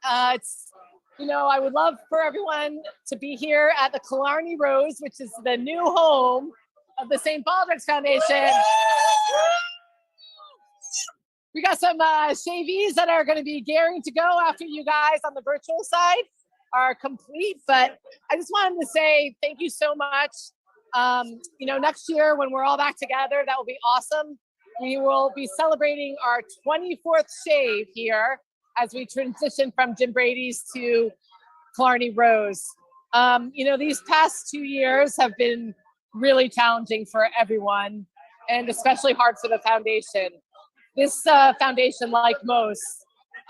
I would love for everyone to be here at the Killarney Rose, which is the new home of the St. Baldrick's Foundation. We got some shavees that are going to be gearing to go after you guys on the virtual side are complete. But I just wanted to say thank you so much. Next year when we're all back together, that will be awesome. We will be celebrating our 24th shave here as we transition from Jim Brady's to Killarney Rose. These past 2 years have been really challenging for everyone, and especially hard for the foundation. This foundation, like most,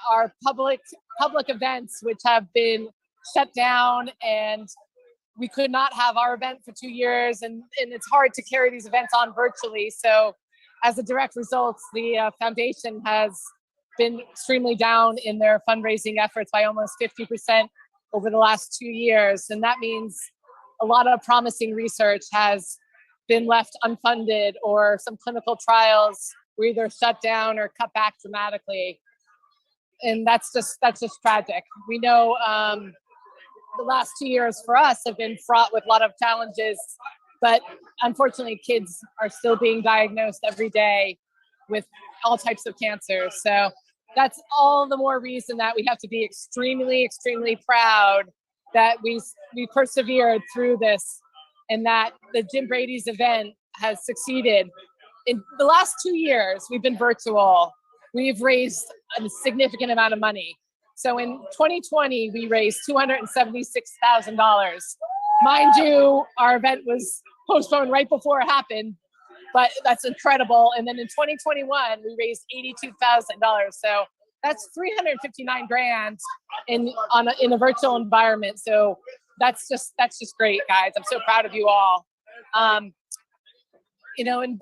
are public events which have been shut down, and we could not have our event for 2 years, and it's hard to carry these events on virtually. So as a direct result, the foundation has been extremely down in their fundraising efforts by almost 50% over the last 2 years. And that means a lot of promising research has been left unfunded, or some clinical trials were either shut down or cut back dramatically. And that's just tragic. We know the last 2 years for us have been fraught with a lot of challenges, but unfortunately kids are still being diagnosed every day with all types of cancer. So that's all the more reason that we have to be extremely, extremely proud that we persevered through this, and that the Jim Brady's event has succeeded. In the last 2 years, we've been virtual. We've raised a significant amount of money. So in 2020, we raised $276,000. Mind you, our event was postponed right before it happened, but that's incredible. And then in 2021, we raised $82,000. So that's $359,000 in a virtual environment. So that's just great, guys. I'm so proud of you all. In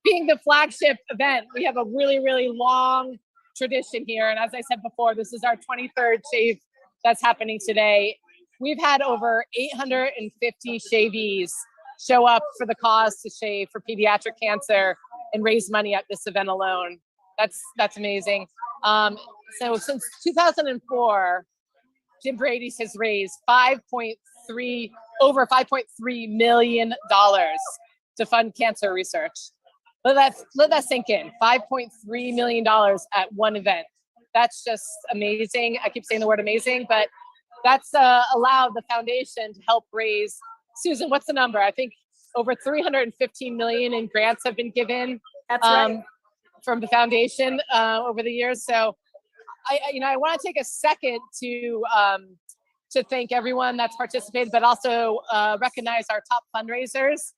being the flagship event, we have a really, really long tradition here. And as I said before, this is our 23rd shave that's happening today. We've had over 850 shavees show up for the cause to shave for pediatric cancer and raise money at this event alone. That's amazing. So since 2004, Jim Brady's has raised over $5.3 million to fund cancer research. Let that sink in. $5.3 million at one event. That's just amazing. I keep saying the word amazing, but that's allowed the foundation to help raise, Susan, what's the number? I think over $315 million in grants have been given. That's right. From the foundation over the years. So I want to take a second to thank everyone that's participated, but also recognize our top fundraisers.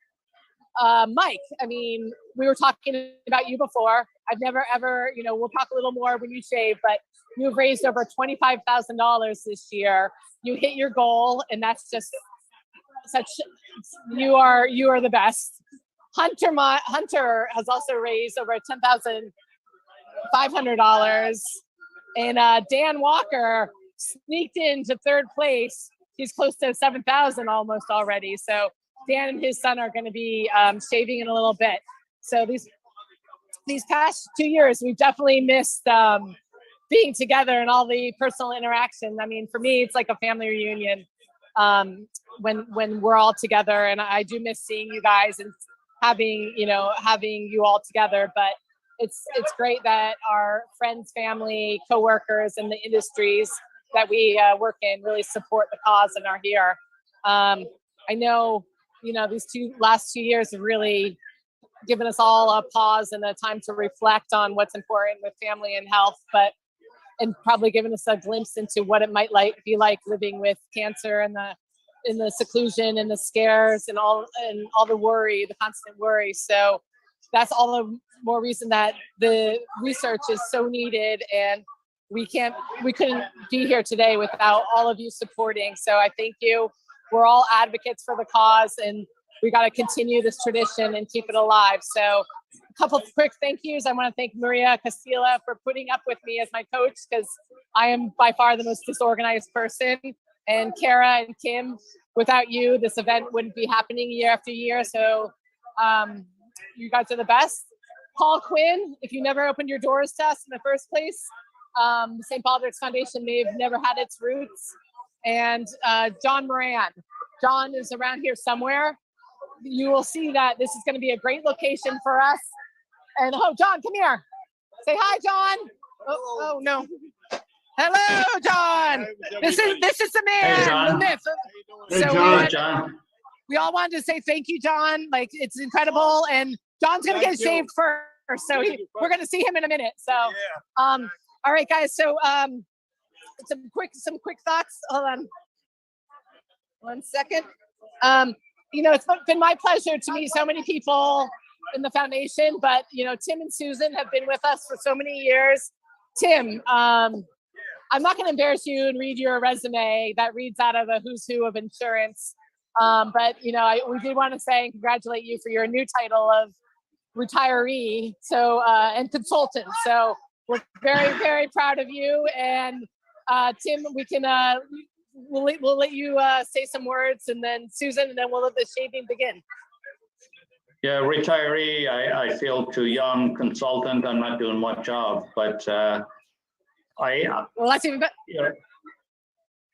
Mike, we were talking about you before. I've never ever, we'll talk a little more when you shave, but you've raised over $25,000 this year. You hit your goal, and that's just you are the best. Hunter has also raised over $10,500, and Dan Walker sneaked into third place. He's close to 7,000 almost already. So Dan and his son are going to be shaving in a little bit. So these past 2 years, we've definitely missed being together and all the personal interaction. For me, it's like a family reunion when we're all together, and I do miss seeing you guys and having you all together. But it's great that our friends, family, coworkers, and the industries that we work in really support the cause and are here. I know, these last 2 years have really given us all a pause and a time to reflect on what's important with family and health, and probably given us a glimpse into what it might be like living with cancer and the seclusion and the scares and all the worry, the constant worry. So that's all the more reason that the research is so needed, and we couldn't be here today without all of you supporting. So I thank you. We're all advocates for the cause, and we got to continue this tradition and keep it alive. So a couple of quick thank yous. I want to thank Maria Castilla for putting up with me as my coach, because I am by far the most disorganized person. And Kara and Kim, without you, this event wouldn't be happening year after year. So you guys are the best. Paul Quinn, if you never opened your doors to us in the first place, The St. Baldrick's Foundation may have never had its roots. And John Moran. John is around here somewhere. You will see that this is going to be a great location for us. And oh, John, come here. Say hi, John. Oh no. Hello, John. This is the man, the myth. Hey, So John. We all wanted to say thank you, John. Like, it's incredible, and John's gonna get shaved first, so we're gonna see him in a minute. So, all right, guys. So, some quick thoughts. Hold on, 1 second. You know, it's been my pleasure to meet so many people in the foundation, but you know, Tim and Susan have been with us for so many years. Tim, I'm not going to embarrass you and read your resume that reads out of a who's who of insurance. But, you know, we did want to say and congratulate you for your new title of retiree, so and consultant. So we're very, very proud of you. And Tim, we can we'll let you say some words, and then Susan, and then we'll let the shaving begin. Yeah, retiree, I feel too young. Consultant, I'm not doing much job, but well, that's even better. You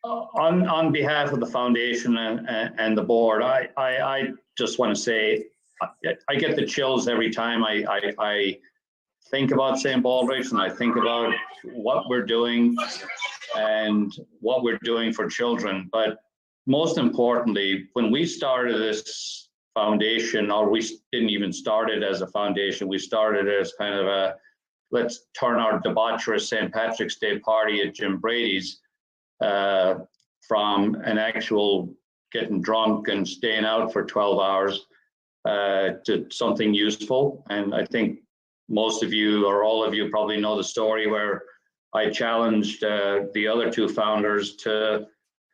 know, on behalf of the foundation and the board, I just want to say I get the chills every time I think about St. Baldrick's, and I think about what we're doing and what we're doing for children. But most importantly, when we started this foundation, or we didn't even start it as a foundation, we started it as kind of a, let's turn our debaucherous St. Patrick's Day party at Jim Brady's from an actual getting drunk and staying out for 12 hours to something useful. And I think most of you, or all of you, probably know the story where I challenged the other two founders to,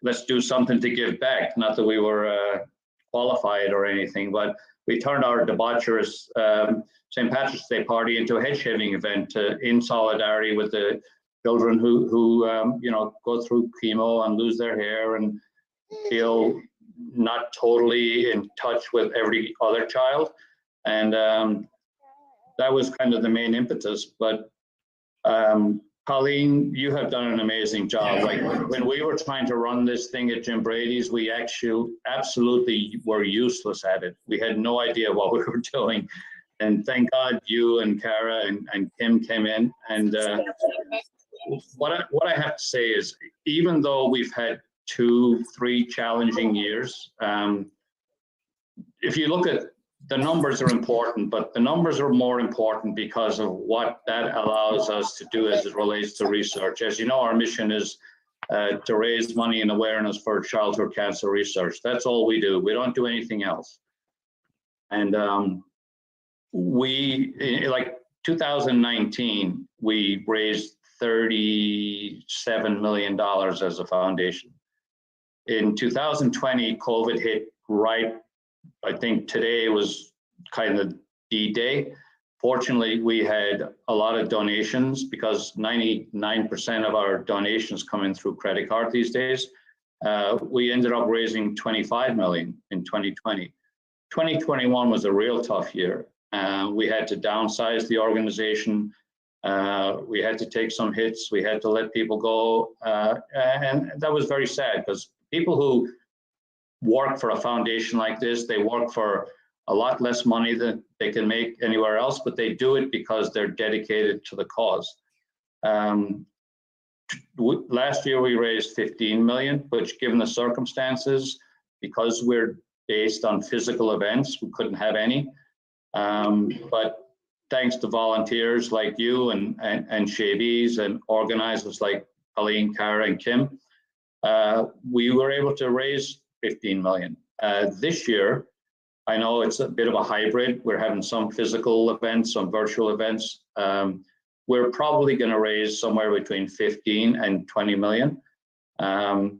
let's do something to give back. Not that we were qualified or anything, but we turned our debaucherous St. Patrick's Day party into a head shaving event in solidarity with the children who you know, go through chemo and lose their hair and feel not totally in touch with every other child. And that was kind of the main impetus. But Colleen, you have done an amazing job. Like when we were trying to run this thing at Jim Brady's, we actually absolutely were useless at it. We had no idea what we were doing. And thank God you and Cara and Kim came in. And what I have to say is, even though we've had 2-3 challenging years, if you look at the numbers are important, but the numbers are more important because of what that allows us to do as it relates to research. As you know, our mission is to raise money and awareness for childhood cancer research. That's all we do. We don't do anything else. And we, like 2019, we raised $37 million as a foundation. In 2020, COVID hit right. I think today was kind of D-Day. Fortunately, we had a lot of donations because 99% of our donations come in through credit card these days. We ended up raising 25 million in 2020. 2021 was a real tough year. We had to downsize the organization. We had to take some hits. We had to let people go. And that was very sad because people who work for a foundation like this, they work for a lot less money than they can make anywhere else, but they do it because they're dedicated to the cause. Last year we raised 15 million, which given the circumstances, because we're based on physical events, we couldn't have any. But thanks to volunteers like you and Shavies and organizers like Colleen, Cara, and Kim, we were able to raise 15 million. This year, I know it's a bit of a hybrid. We're having some physical events, some virtual events. We're probably going to raise somewhere between 15 and 20 million. So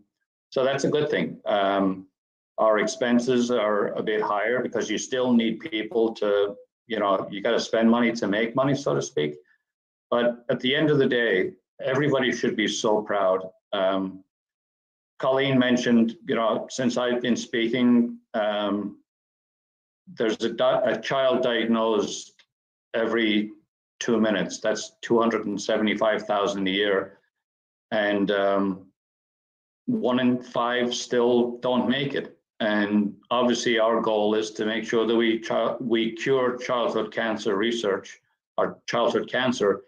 that's a good thing. Our expenses are a bit higher because you still need people to, you know, you got to spend money to make money, so to speak. But at the end of the day, everybody should be so proud. Colleen mentioned, you know, since I've been speaking, there's a child diagnosed every 2 minutes. That's 275,000 a year. And 1 in 5 still don't make it. And obviously our goal is to make sure that we cure childhood cancer research, or childhood cancer,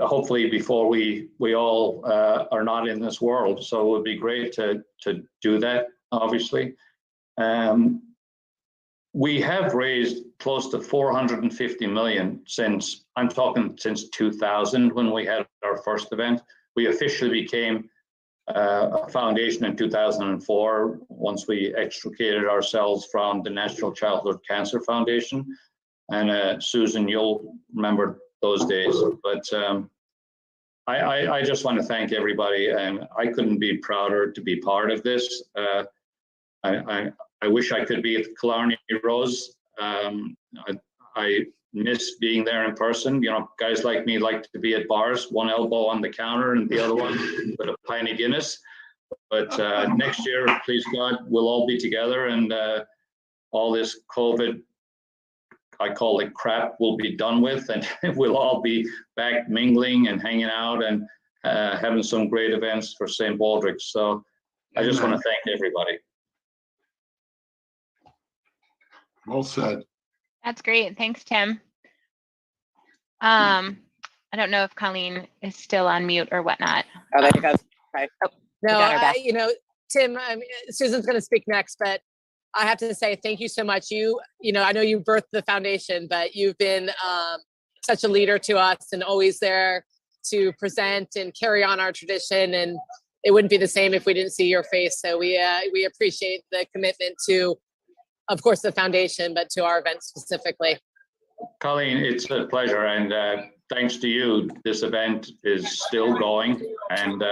hopefully before we all are not in this world. So it would be great to do that, obviously. We have raised close to 450 million since 2000, when we had our first event. We officially became a foundation in 2004, once we extricated ourselves from the National Childhood Cancer Foundation. And Susan, you'll remember those days. But I just want to thank everybody, and I couldn't be prouder to be part of this. I wish I could be at the Killarney Rose. I miss being there in person. You know, guys like me like to be at bars, one elbow on the counter and the other one with a pint of Guinness. But next year, please God, we'll all be together, and all this COVID, I call it crap, will be done with, and we'll all be back mingling and hanging out and having some great events for St. Baldrick's. So I just want to thank everybody. Well said. That's great. Thanks, Tim. I don't know if Colleen is still on mute or whatnot. Oh, there you go. Okay. Oh, No, you know, Tim, Susan's going to speak next, but I have to say thank you so much. You know, I know you birthed the foundation, but you've been such a leader to us and always there to present and carry on our tradition. And it wouldn't be the same if we didn't see your face. So we appreciate the commitment to, of course, the foundation, but to our event specifically. Colleen, it's a pleasure, and thanks to you, this event is still going, and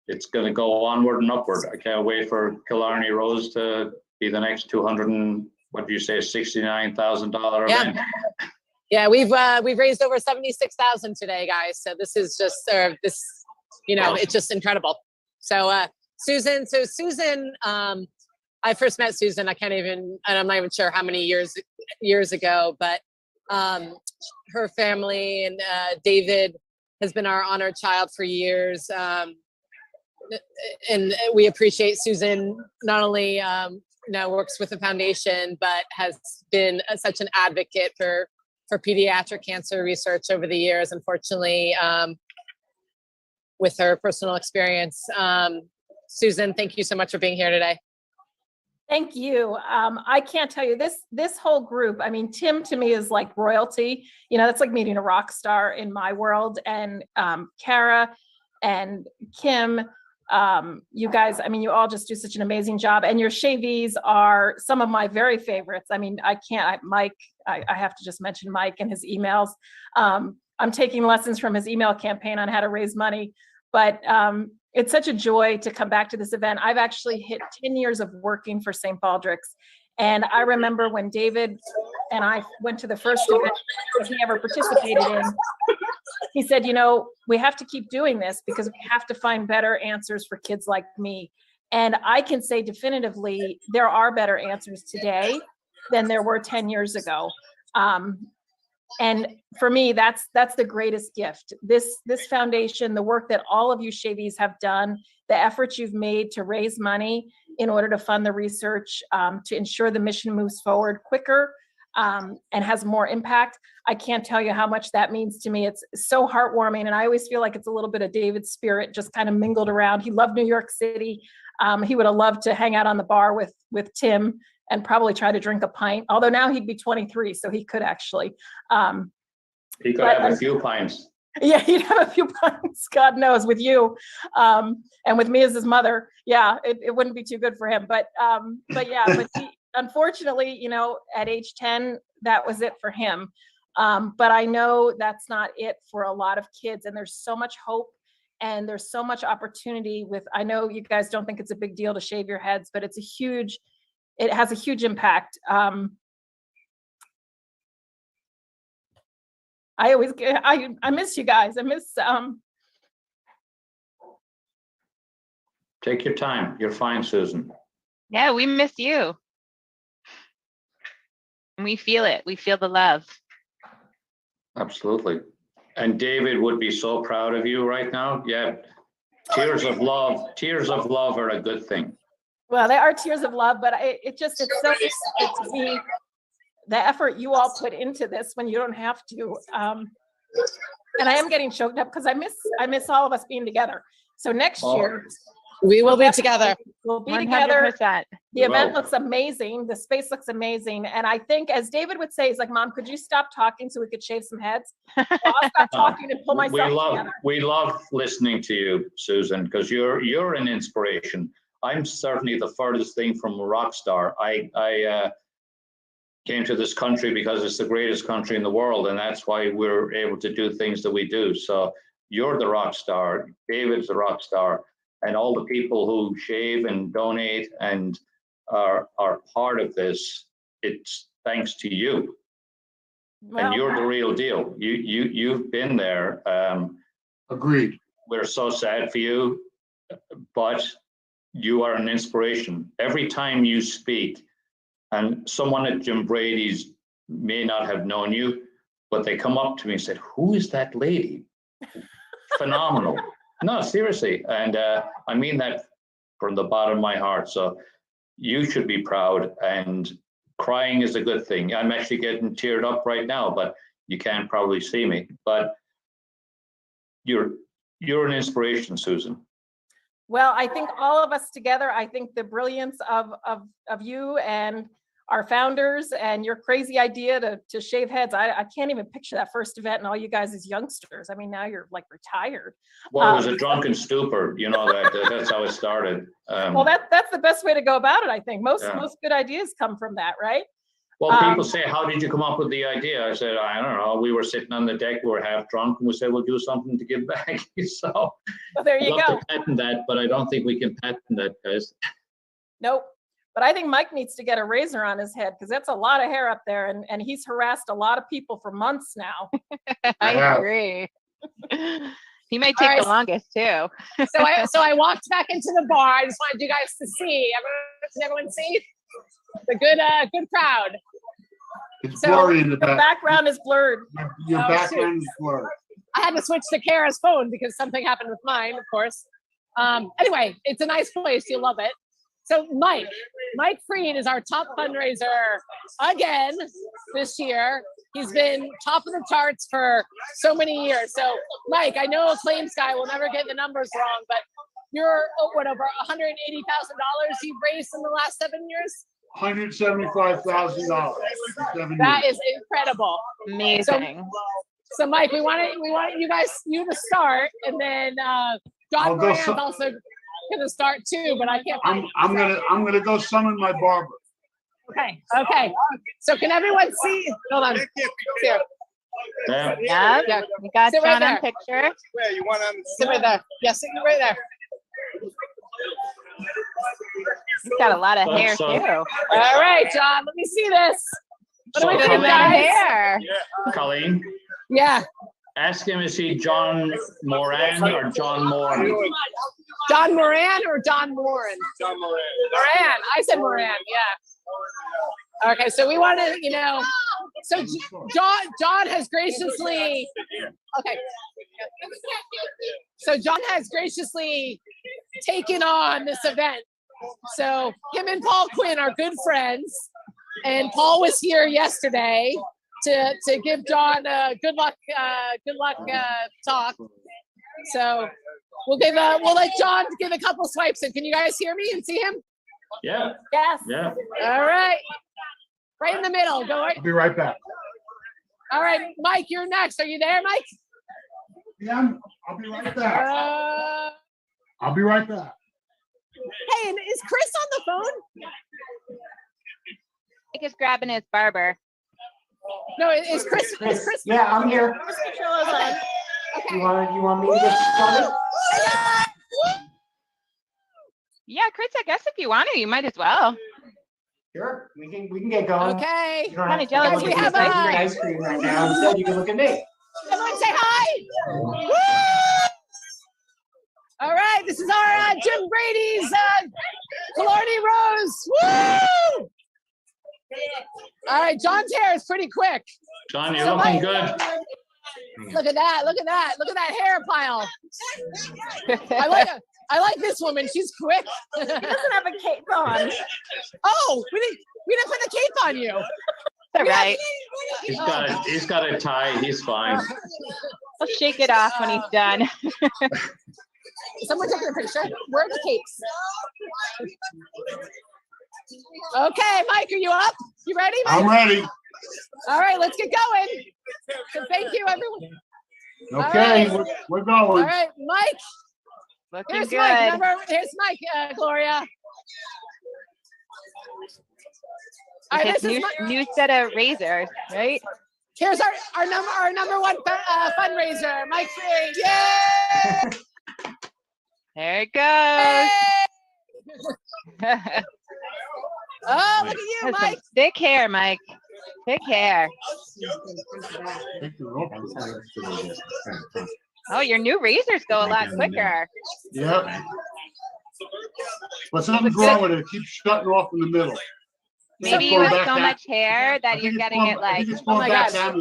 it's going to go onward and upward. I can't wait for Killarney Rose to be the next 200 and what do you say, $69,000 event. Yeah, we've raised over 76,000 today, guys. So this is just this, you know, awesome. It's just incredible. So Susan, I first met Susan, and I'm not even sure how many years ago, but her family and David has been our honored child for years. And we appreciate Susan not only now works with the foundation, but has been such an advocate for pediatric cancer research over the years, unfortunately, with her personal experience. Susan, thank you so much for being here today. Thank you. I can't tell you this whole group. I mean, Tim to me is like royalty. You know, that's like meeting a rock star in my world. And Kara and Kim, you guys, I mean, you all just do such an amazing job. And your shavies are some of my very favorites. I mean, Mike, I have to just mention Mike and his emails. I'm taking lessons from his email campaign on how to raise money, but it's such a joy to come back to this event. I've actually hit 10 years of working for St. Baldrick's. And I remember when David and I went to the first event he ever participated in, he said, you know, we have to keep doing this because we have to find better answers for kids like me. And I can say definitively, there are better answers today than there were 10 years ago. And for me, that's the greatest gift. This foundation, the work that all of you Shavies have done, the efforts you've made to raise money in order to fund the research, to ensure the mission moves forward quicker and has more impact. I can't tell you how much that means to me. It's so heartwarming. And I always feel like it's a little bit of David's spirit just kind of mingled around. He loved New York City. He would have loved to hang out on the bar with Tim and probably try to drink a pint, although now he'd be 23, so he could actually. He could have a few pints. Yeah, he'd have a few pints, God knows, with you. And with me as his mother, yeah, it wouldn't be too good for him. But he, unfortunately, you know, at age 10, that was it for him. But I know that's not it for a lot of kids, and there's so much hope and there's so much opportunity I know you guys don't think it's a big deal to shave your heads, but it has a huge impact. I miss you guys. I miss. Take your time. You're fine, Susan. Yeah, we miss you. And we feel it. We feel the love. Absolutely. And David would be so proud of you right now. Yeah. Tears of love are a good thing. Well, they are tears of love, but it's so good to see the effort you all put into this when you don't have to. And I am getting choked up because I miss all of us being together. So next year we will be together. We'll be together. 100%. The event looks amazing. The space looks amazing. And I think, as David would say, he's like, Mom, could you stop talking so we could shave some heads? So I'll stop talking and pull myself together. We love listening to you, Susan, because you're an inspiration. I'm certainly the furthest thing from a rock star. I came to this country because it's the greatest country in the world, and that's why we're able to do things that we do. So you're the rock star, David's the rock star, and all the people who shave and donate and are part of this, it's thanks to you. Well, and you're the real deal. You've been there. Agreed. We're so sad for you, but you are an inspiration. Every time you speak, and someone at Jim Brady's may not have known you, but they come up to me and said, "Who is that lady?" Phenomenal. No, seriously. And I mean that from the bottom of my heart. So you should be proud, and crying is a good thing. I'm actually getting teared up right now, but you can't probably see me. But you're an inspiration, Susan. Well, I think all of us together, I think the brilliance of you and our founders and your crazy idea to shave heads. I can't even picture that first event and all you guys as youngsters. I mean, now you're like retired. Well, it was a drunken stupor, you know, that's how it started. Well, that's the best way to go about it, I think. Most good ideas come from that, right? Well, people say, "How did you come up with the idea?" I said, "I don't know. We were sitting on the deck, we were half drunk, and we said, we'll do something to give back." So well, there you go. To patent that, but I don't think we can patent that, guys. Nope. But I think Mike needs to get a razor on his head, because that's a lot of hair up there, and he's harassed a lot of people for months now. I agree. He might take the longest too. So I walked back into the bar. I just wanted you guys to see. Everyone see the good crowd. It's blurry in the back. Background is blurred. Your background is blurred. I had to switch to Kara's phone because something happened with mine, of course. Anyway, it's a nice place. You'll love it. So Mike Freed is our top fundraiser again this year. He's been top of the charts for so many years. So Mike, I know a claims guy will never get the numbers wrong, but you're over $180,000 you've raised in the last 7 years? $175,000. That is incredible. Amazing. So Mike, we want you to start, and then John Moran's also gonna start too, but I can't. I'm gonna go summon my barber. Okay. So can everyone see? Hold on. Here. Yeah. Yeah. We got Sit John right on picture. Where you want to Sit right there. Yes, sit right there. He's got a lot of hair too. All right, John. Let me see this. What So are we Good doing, amount of guys? hair. Colleen, Yeah. ask him, is he John Moran or John Moran? John Moran or John Moran? John Moran. Moran. I said Moran. Yeah. Okay, so we want to, so John has graciously. Okay. So John has graciously taken on this event. So him and Paul Quinn are good friends, and Paul was here yesterday to give John a good luck talk. So we'll let John give a couple swipes. And can you guys hear me and see him? Yeah. Yes. Yeah. All right. Right in the middle. Go right. I'll be right back. All right, Mike, you're next. Are you there, Mike? Yeah, I'll be right back. I'll be right back. Hey, and is Chris on the phone? I think he's grabbing his barber. No, is Chris? Yeah, I'm here. Chris Petrillo's on. Okay. You want me to get started? Yeah, Chris, I guess if you want to, you might as well. Sure, we can get going. Okay. You don't Kinda have to jealous look we at have this a- ice cream right now. Instead, you can look at me. Everyone say hi. Woo! All right, this is our Jim Brady's Killarney Rose. Woo! All right, John's hair is pretty quick. John, you're looking good. Look at that. Look at that. Look at that hair pile. I like this woman. She's quick. He doesn't have a cape on. Oh, we didn't put the cape on you. All right. He's got a tie. He's fine. I'll shake it off when he's done. Someone take a picture. Where are the capes? Okay, Mike, are you up? You ready, Mike? I'm ready. All right, let's get going. So thank you, everyone. Okay, right. we're All going. right, Mike. Looking Here's good. Mike. Here's Mike, Gloria. All right, His this is new set of razors, right? here's our number one fundraiser, Mike Free. Yay! There it goes. Oh, look at you, Has some Mike. thick hair, Mike. Thick hair. Oh, your new razors go a lot quicker. Yep. But something's wrong with it. It keeps shutting off in the middle. Maybe you have so much hair that you're getting it I like, think it's oh my going back God.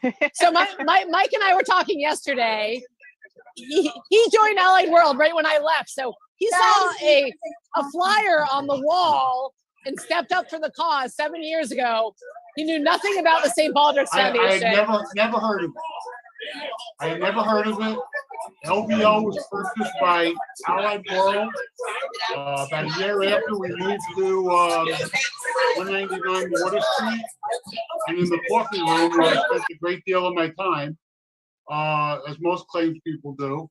to Amazon. So Mike and I were talking yesterday. He joined Allied World right when I left. So he saw a flyer on the wall and stepped up for the cause 7 years ago. He knew nothing about the St. Baldrick's I had Foundation. never heard of it. I had never heard of it. LBO was purchased by Allied World. About a year after we moved to 199 Water Street. And in the coffee room where I spent a great deal of my time, as most claims people do,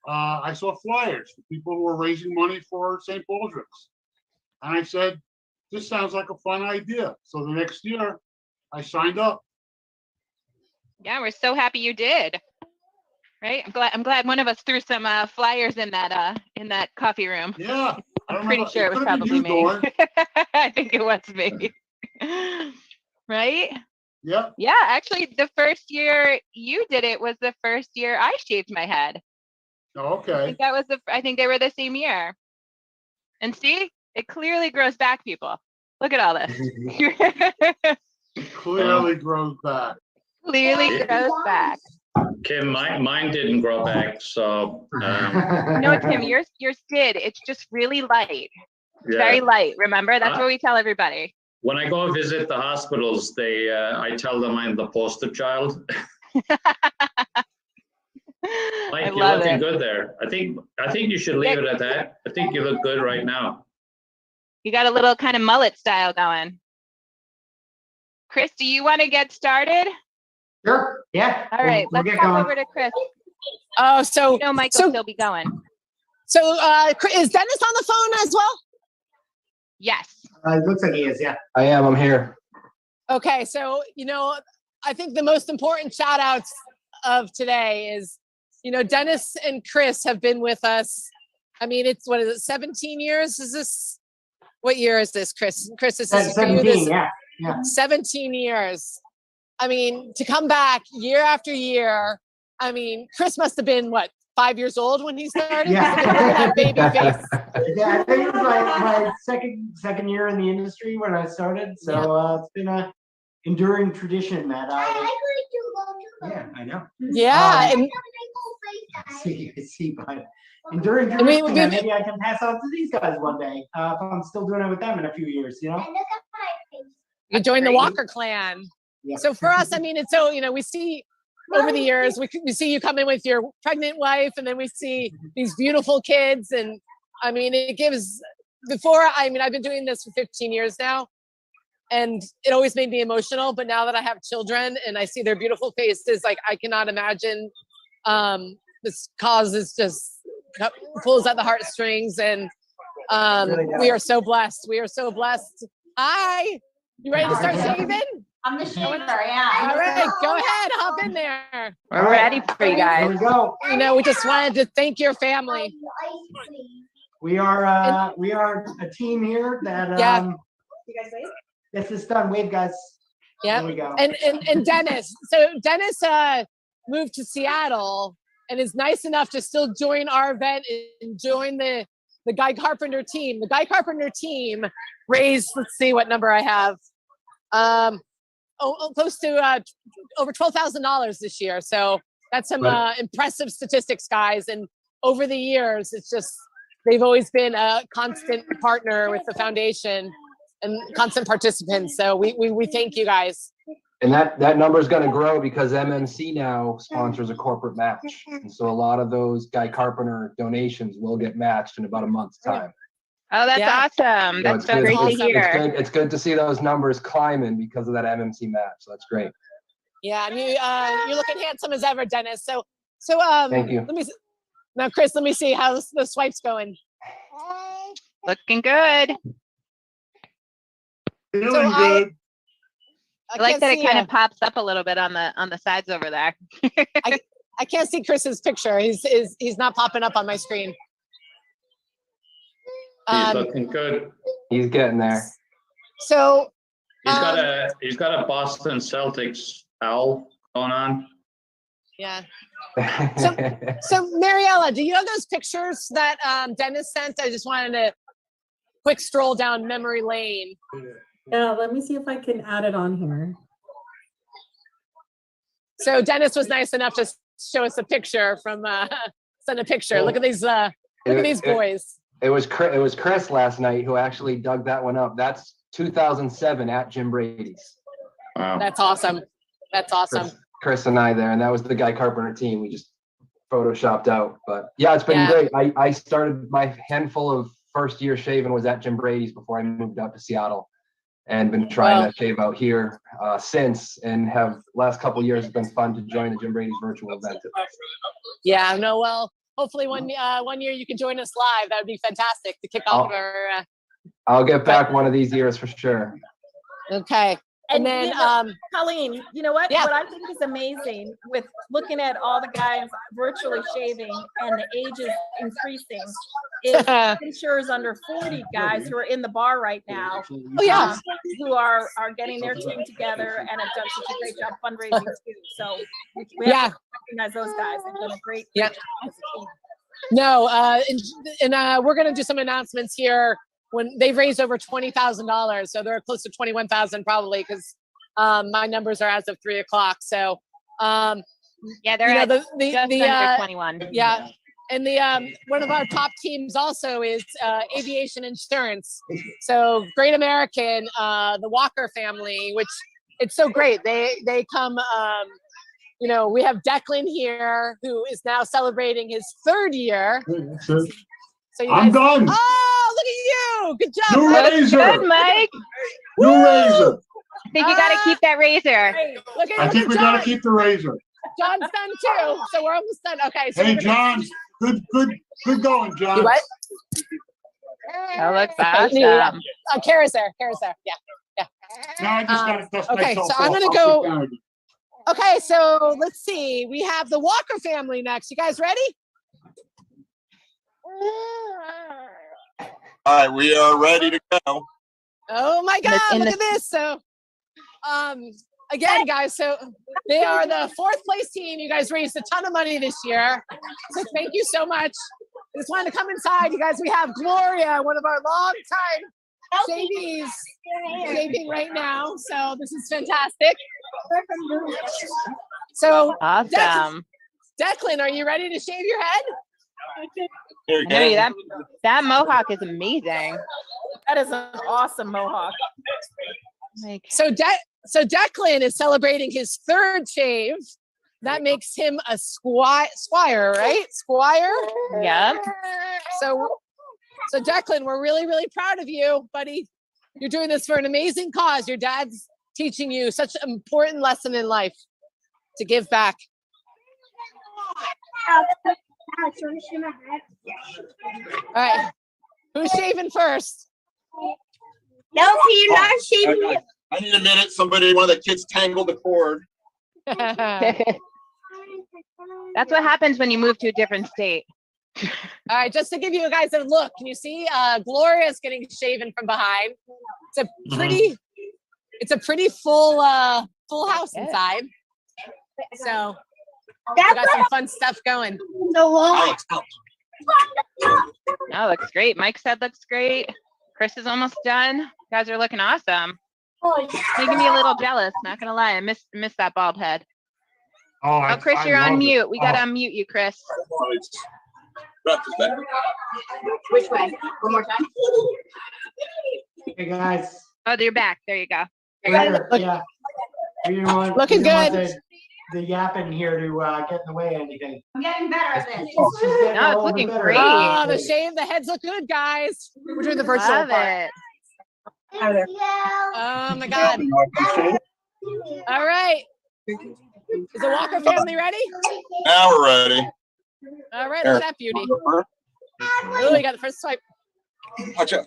I saw flyers for people who were raising money for St. Baldrick's. And I said, this sounds like a fun idea. So the next year, I signed up. yeah, we're so happy you did. Right? I'm glad one of us threw some flyers in that coffee room. Yeah. I'm pretty sure it was could've been probably you, me. Dawn. I think it was me. Right? Yep. Yeah, actually the first year you did it was the first year I shaved my head. Oh, I okay. think I think they were the same year. And see, it clearly grows back, people. Look at all this. Clearly grows back. Clearly grows back. Kim, mine didn't grow back, so No, Tim, yours did. It's just really light. It's yeah. very light. Remember, that's what we tell everybody. When I go visit the hospitals, I tell them I'm the poster child. Mike, you're love looking it. good there. I think you should leave it at that. I think you look good right now. You got a little kind of mullet style going. Chris, do you want to get started? Sure, yeah. All right, We'll let's get hop going. over to Chris. Oh, so You know Mike so- will still be going. so is Dennis on the phone as well? Yes. It looks like he is, yeah. I am. I'm here. Okay, so I think the most important shout outs of today is, Dennis and Chris have been with us. I mean, what is it, 17 years? What year is this, Chris? Chris, this is for you. 17, yeah. 17 years. I mean, to come back year after year. I mean, Chris must have been 5 years old when he started? Yeah. Look at that baby face. Yeah, I think it was my second year in the industry when I started. So it's been a enduring tradition that yeah, I know. Yeah, and I see, but enduring I mean, tradition that maybe I can pass on to these guys one day if I'm still doing it with them in a few years, you joined the Great. Walker clan. Yeah. So for us, I mean, it's so, we see over the years, we see you come in with your pregnant wife, and then we see these beautiful kids. And I mean, it gives I've been doing this for 15 years now, and it always made me emotional. But now that I have children and I see their beautiful faces, I cannot imagine. This cause is just pulls at the heartstrings, and we are so blessed. We are so blessed. Hi, you ready to start shaving? I'm the shaver, yeah. All right, go ahead, hop in there. We're ready for you Here guys. we go. We just wanted to thank your family. We are a team here that Yeah. This is done. Wave, guys. Yeah, Here we go. and Dennis. So Dennis moved to Seattle and is nice enough to still join our event and join the Guy Carpenter team. The Guy Carpenter team raised, let's see what number I have. close to over $12,000 this year. So that's some impressive statistics, guys. And over the years, it's just, they've always been a constant partner with the foundation and constant participants. So we thank you guys. And that number is going to grow because MMC now sponsors a corporate match. And so a lot of those Guy Carpenter donations will get matched in about a month's time. Oh, that's awesome. That's so great to hear. It's good to see those numbers climbing because of that MMC match. So that's great. Yeah, and you're looking handsome as ever, Dennis. So thank you. Let me now, Chris. Let me see how the swipe's going. Looking good. Feeling good. I like that it kind of pops up a little bit on the sides over there. I can't see Chris's picture. He's not popping up on my screen. He's looking good. He's getting there. So he's got a Boston Celtics owl going on. Yeah. So Mariella, do you have those pictures that Dennis sent? I just wanted to quick stroll down memory lane. Yeah, let me see if I can add it on here. So Dennis was nice enough to show us a picture from send a picture. Look at these boys. It was Chris last night who actually dug that one up. That's 2007 at Jim Brady's. Wow. That's awesome. That's awesome. Chris and I there, and that was the Guy Carpenter team. We just photoshopped out, but yeah, it's been great. I started my handful of first year shaving was at Jim Brady's before I moved out to Seattle, and been trying to shave out here since, and have last couple of years it's been fun to join the Jim Brady's virtual event. Yeah, no, well, hopefully one year you can join us live. That would be fantastic to kick off our. I'll get back one of these years for sure. Okay. And then, Colleen, you know what? Yeah. What I think is amazing with looking at all the guys virtually shaving and the ages increasing is insurers under 40 guys who are in the bar right now. Oh yeah, who are getting their team together and have done such a great job fundraising too. So we have to recognize those guys. They've done a great job as a team. No, and we're gonna do some announcements here. When they've raised over $20,000, so they're close to 21,000 probably, because my numbers are as of 3 o'clock. So yeah, they're at just under 21. Yeah, and the one of our top teams also is aviation insurance. So Great American, the Walker family, which it's so great. They come. You know, we have Declan here, who is now celebrating his 3rd year. So you I'm guys, done. Oh, look at you! Good job, New Mike. razor. Good, Mike. New razor. I think you got to keep that razor. I think we got to keep the razor. John's done too, so we're almost done. Okay. So Hey, John. Good going, John. You what? That looks awesome. Kara's there. Yeah. Now I just got to dust Okay, myself so I'm off. gonna I'll go. sit down again. Okay, so let's see. We have the Walker family next. You guys ready? All right, we are ready to go. Oh my God! Look at this. So, again, guys. So they are the 4th place team. You guys raised a ton of money this year. So thank you so much. I just wanted to come inside, you guys. We have Gloria, one of our longtime JVs, shaving right now. So this is fantastic. So awesome. Declan, are you ready to shave your head? Hey, that mohawk is amazing. That is an awesome mohawk. So Declan is celebrating his 3rd shave. That makes him a squire, right? Squire? Yeah. So Declan, we're really, really proud of you, buddy. You're doing this for an amazing cause. Your dad's teaching you such an important lesson in life to give back. All right. Who's shaving first? No, you're not shaving. I need a minute. One of the kids tangled the cord. That's what happens when you move to a different state. All right, just to give you guys a look, can you see Gloria's getting shaven from behind? It's a pretty full house inside. So we got some fun stuff going. Alex, out. No, looks great. Mike said looks great. Chris is almost done. You guys are looking awesome. Making me a little jealous, not gonna lie. I miss that bald head. Oh, Chris, you're on mute. We gotta unmute you, Chris. Which way? One more time. Hey, guys. Oh, you're back. There you go. Yeah. We didn't want, Looking we didn't good. want the yapping here to get in the way of anything. I'm getting better at this. No, it's looking great. Oh, the shave, the heads look good, guys. We're doing the virtual Love part. it. Oh my God. All right. Is the Walker family ready? Now we're ready. All right, look at that beauty. Oh, you got the first swipe. Watch out.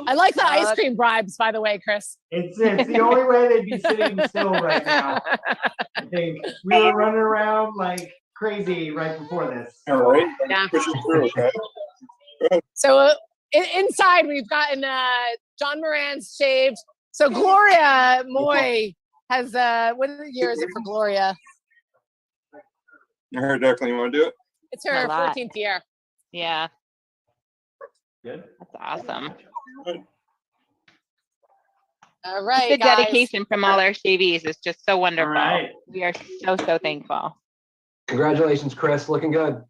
I like the ice cream bribes, by the way, Chris. It's the only way they'd be sitting still right now. I think we were running around like crazy right before this. All right. Yeah. Push it through, okay? So inside we've gotten John Moran's shaved. So Gloria Moy has what year is it for Gloria? You heard Declan, you want to do it? It's her A lot. 14th year. Yeah, Good. that's awesome. All right, The guys. dedication from all our shavies is just so wonderful. right. We are so thankful. Congratulations, Chris. Looking good.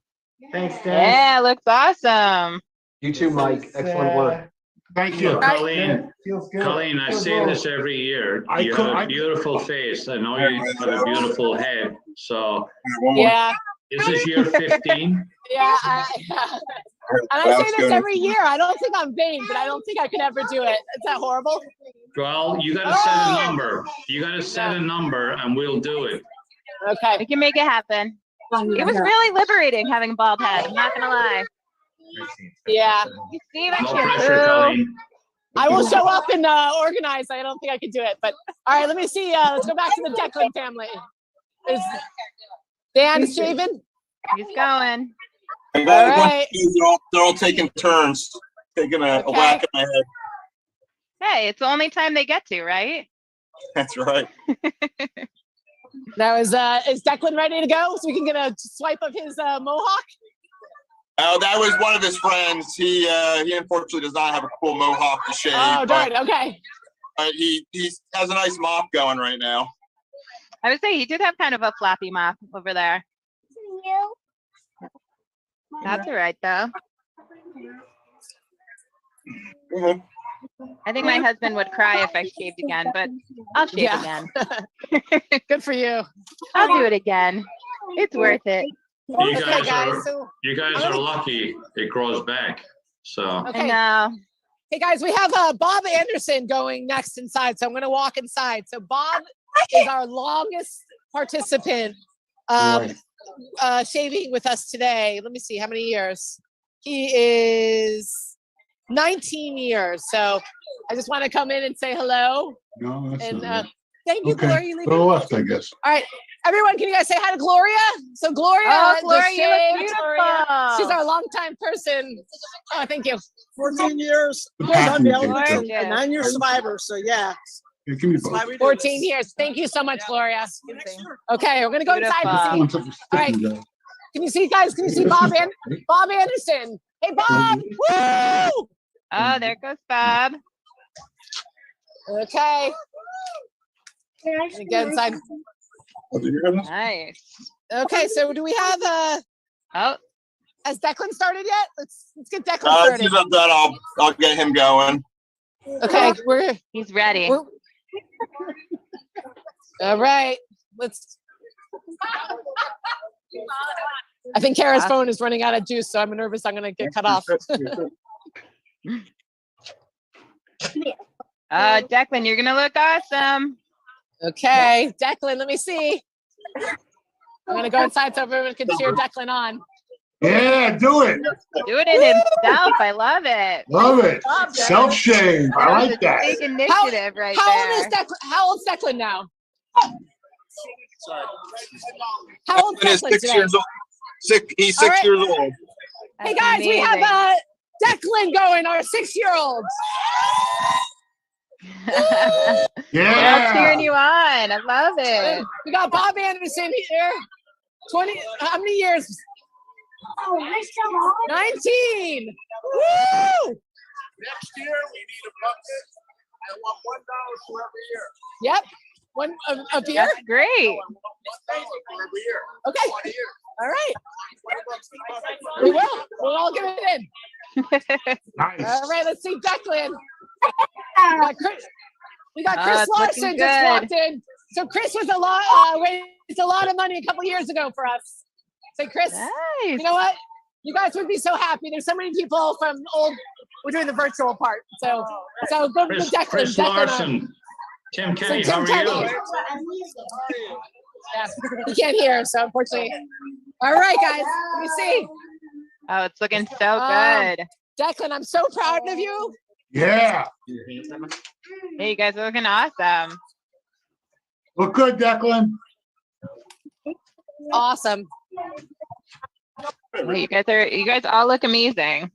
Thanks, Dennis. Yeah, looks awesome. You too, Mike. It's, Excellent work. Thank you. Colleen, Feels good. Colleen, I Feels say good. this every year. I You could- have I- a beautiful face. I know you have a beautiful head. So One more. Yeah, this is year 15. yeah. And I say this every year. I don't think I'm vain, but I don't think I could ever do it. Is that horrible? Well, you got to set a Oh. number. You got to set a number and we'll do it. Okay. We can make it happen. It was really liberating having a bald head. I'm not gonna lie. Yeah. Steve, I No can't pressure, boo. Colleen. I will show up and organize. I don't think I could do it, but all right. Let me see. Let's go back to the Declan family. Is Dan shaven? He's going. And All what right. they're all taking turns, taking a Okay. whack at my head. Hey, it's the only time they get to, right? That's right. Now is Declan ready to go? So we can get a swipe of his mohawk? Oh, that was one of his friends. He unfortunately does not have a cool mohawk to shave. Oh, but darn. Okay. he has a nice mop going right now. I would say he did have kind of a floppy mop over there. That's all right though. Mhm. I think my husband would cry if I shaved again, but I'll shave Yeah. again. Good for you. I'll do it again. It's worth it. You Okay, guys guys. are So, you guys are lucky. It grows back. So okay. I know. Hey guys, we have Bob Anderson going next inside, so I'm going to walk inside. So Bob is our longest participant shaving with us today. Let me see how many years. He is 19 years. So I just want to come in and say hello. No, that's And not thank you, okay. Gloria. You Go leaving? left, I guess. All right, everyone, can you guys say hi to Gloria? So Gloria, Oh, just Gloria, you look shaved. beautiful. She's our longtime person. Oh, thank you. 14 years. The Yes, I'm packing the kid, eldest, Joe. Yeah. a 9-year survivor. So yeah. Yeah, give me both. Why we do 14 this. years. Thank you so much, Gloria. Next year. Okay, we're gonna go inside and Beautiful. see. All right. Can you see, guys? Can you see Bob Bob Anderson? Hey, Bob! Woo! Oh, there goes Bob. Okay. Let me get inside. Nice. Okay, so do we have Oh, has Declan started yet? Let's get Declan If he's started. up that, I'll get him going. Okay, we're he's ready. all right. Let's. I think Kara's phone is running out of juice, so I'm nervous I'm gonna get cut off. Declan, you're gonna look awesome. Okay, Declan, let me see. I'm gonna go inside so everyone can cheer Declan on. Yeah, do it. Doing it himself. I love it. Love it. Self-shave. I That was like a that. big initiative right How old there. is Declan? How old's Declan now? How old's Declan is Declan 6 today? years old. He's All 6 right. years old. Hey That's guys, we have amazing. Declan going, our 6-year-old. We're all Yeah. cheering you on. I love it. We got Bob Anderson here. 20. How many years? 19. Woo! Next year, we need a bucket. want $1 for every year. Yep. One a beer. That's great. For every year. Okay. 20 years. All right. 20 bucks. We will. We'll all get it in. Nice. All right. Let's see, Declan. We got Oh, Chris it's looking Larson just good. walked in. So Chris was raised a lot of money a couple years ago for us. So Chris, Nice. you know what? You guys would be so happy. There's so many people from old. We're doing the virtual part. So go to Declan. Chris Declan, Larson, Tim Kenny, Tim how are Kenny. you? Yeah, you can't hear, so unfortunately. All right, guys. Let me see. Oh, it's looking so good. Declan, I'm so proud of you. Yeah. Hey, you guys are looking awesome. Look good, Declan. Awesome. Hey, you guys all look amazing.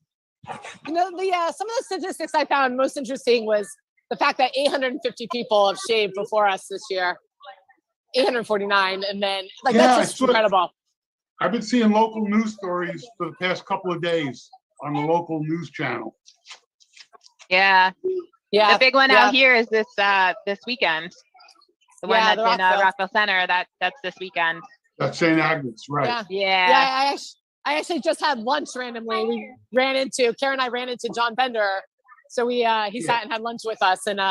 You know, some of the statistics I found most interesting was the fact that 850 people have shaved before us this year. 849, and then that's just incredible. I've been seeing local news stories for the past couple of days on the local news channel. Yeah. Yeah. The big one out here is this weekend. The one that's in Rockville Center. That's this weekend. That's St. Agnes, right? Yeah. Yeah. I actually just had lunch randomly. We Karen and I ran into John Bender. So he sat and had lunch with us, and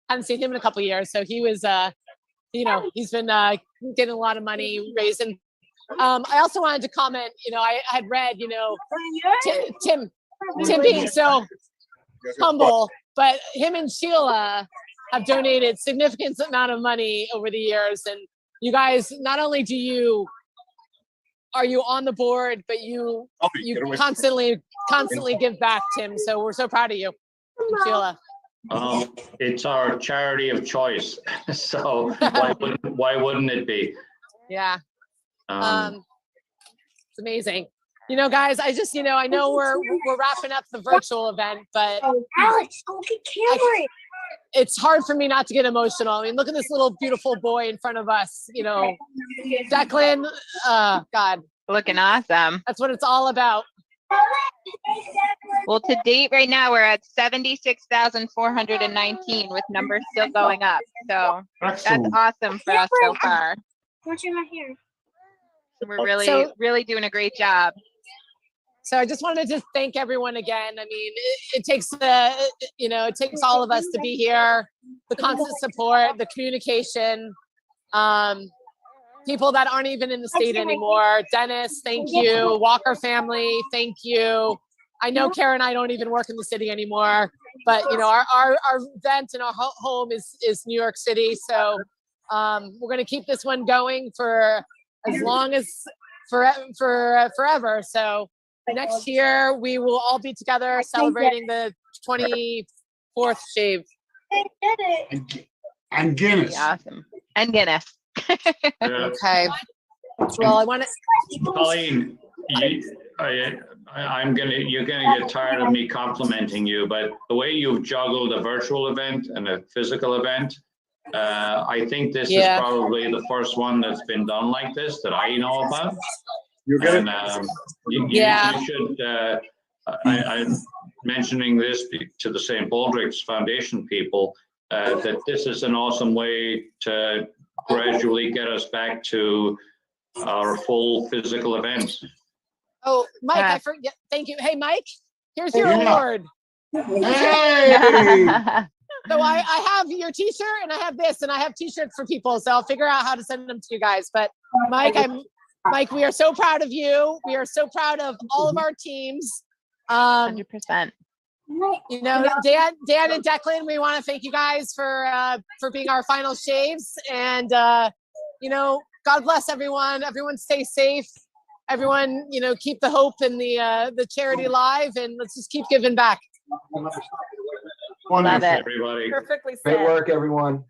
hadn't seen him in a couple of years. So he was he's been getting a lot of money raising. I also wanted to comment, I had read, Tim being so humble, but him and Sheila have donated significant amount of money over the years. And you guys, not only are you on the board, but you constantly give back, Tim. So we're so proud of you, Sheila. It's our charity of choice. So why wouldn't it be? Yeah. It's amazing. Guys, I know we're wrapping up the virtual event, but Alex, go get Cameron. It's hard for me not to get emotional. I mean, look at this little beautiful boy in front of us, Declan, God. Looking awesome. That's what it's all about. Well, to date right now, we're at 76,419 with numbers still going up. So Excellent. That's awesome for us so far. What's in my hair? We're really doing a great job. So I just wanted to thank everyone again. I mean, it takes it takes all of us to be here, the constant support, the communication, people that aren't even in the state anymore. Dennis, thank you. Walker family, thank you. I know Karen and I don't even work in the city anymore, but our event and our home is New York City. So we're going to keep this one going for as long as forever. So next year we will all be together celebrating the 24th shave. And Guinness. Awesome. And Guinness. Okay. Well, I want to. Colleen, you're gonna get tired of me complimenting you, but the way you've juggled a virtual event and a physical event, I think this is probably the first one that's been done like this that I know about. You should. I'm mentioning this to the St. Baldrick's Foundation people that this is an awesome way to gradually get us back to our full physical events. Oh, Mike, I forget. Thank you. Hey, Mike, here's your award. Hey! So I have your T-shirt and I have this, and I have T-shirts for people. So I'll figure out how to send them to you guys. But Mike, we are so proud of you. We are so proud of all of our teams. 100%. Dan and Declan, we want to thank you guys for being our final shaves. And God bless everyone. Everyone stay safe. Everyone, keep the hope and the charity alive, and let's just keep giving back. Love it. Everybody. Perfectly said. Great work, everyone.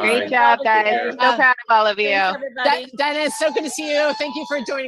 Great job, guys. We're so proud of all of you. Dennis, so good to see you. Thank you for joining.